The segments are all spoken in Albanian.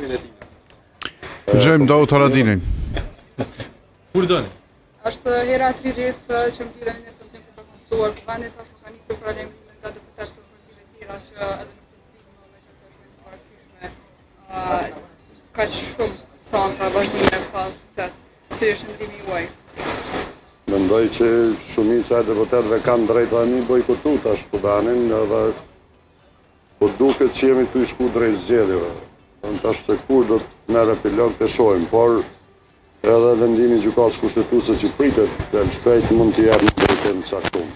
përgjimin e tij. Dëgjojmë Daut Haradinin. Kur doni? Është hera 30 që mbledhen në të tempit të konstituar kuvendi, tash ka nisur problemi nga deputetë të partive të tjera që edhe nuk të vijnë me qenë se është pavarësishme. Ka shumë sansa vazhdimore pa sukses. Si është ndrimi juaj? Mendoj që shumica e deputetëve kanë drejt tani bojkotu tash kuvenin edhe po duket që jemi tu i shku drejt zgjedhjeve. Tash se kur do të merr epilog të shohim, por edhe vendimi i gjykatës kushtetuese që pritet të shpejt mund të jap një drejtim të caktuar.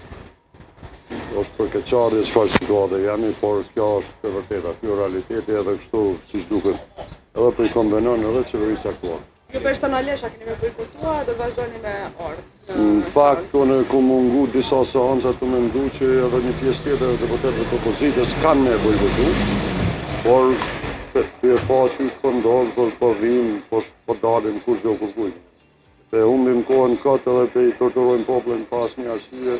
Është për keqardhje çfarë situate jemi, por kjo është e vërteta, ky realiteti edhe kështu siç duket. Edhe po i konvenon edhe qeverisë aktuale. Ju personalisht a keni me bojkotuar dhe vazhdoni me ardh? Në fakt, unë ku mungu disa seanca të mendu që edhe një pjesë tjetër e deputetëve të opozitës kanë me bojkotu, por të e pa që po ndodh, po vim, po dalin kur çdo kërkuj. Te humbim kohën kot edhe te i torturojmë popullin pas një arsye,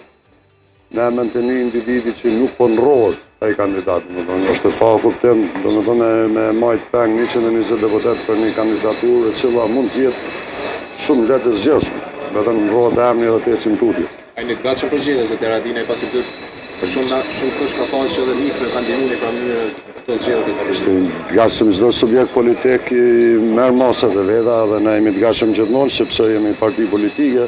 në emën të një individi që nuk po ndrohet ai kandidat, është pa kuptim, domethënë me majt peng 120 deputet për një kandidaturë e cila mund të jetë shumë lehtë e zgjedhshme, vetëm ndrohet emri edhe të ecim tutje. Ai në gatshëm përgjigje se Haradini pasi të shumë kush ka thënë që edhe nisën kandidimin ka mënyrë të zgjedhjet e Ishte gatshëm çdo subjekt politik i merr masat e veta dhe ne jemi të gatshëm gjithmonë sepse jemi parti politike.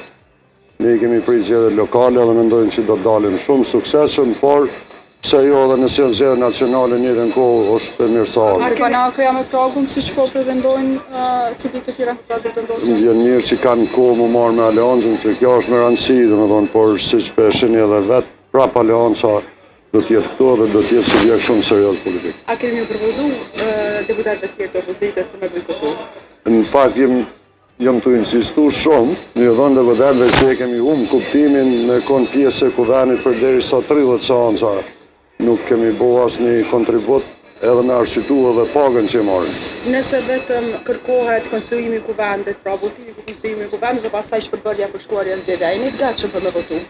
Ne kemi prej zgjedhje lokale dhe mendojmë që do të dalim shumë suksesshëm, por pse jo edhe në zgjedhje nacionale në njëjtën kohë është e mirëseardhur. A kena këja me pragun siç po pretendojnë subjekte të tjera për prezentendosje? Vjen mirë që kanë kohë më marrë me aleancën, që kjo është me rëndësi, domethënë, por siç po e shihni edhe vet, prap aleanca do të jetë këtu dhe do të jetë subjekt shumë serioz politik. A keni propozuar deputetëve të tjerë të opozitës për me bojkotu? Në fakt jam të insistu shumë, një dhënë deputetëve që e kemi kuptimin në kon pjesë e kuvenit përderisa 30 seanca. Nuk kemi bo asnjë kontribut edhe me arsyetu edhe pagën që marrin. Nëse vetëm kërkohet konstruimi i kuvendit, pra votimi për konstruimin e kuvendit dhe pastaj shpërbërja për shkuarjen e zgjedhjeve, a jeni të gatshëm për me votu?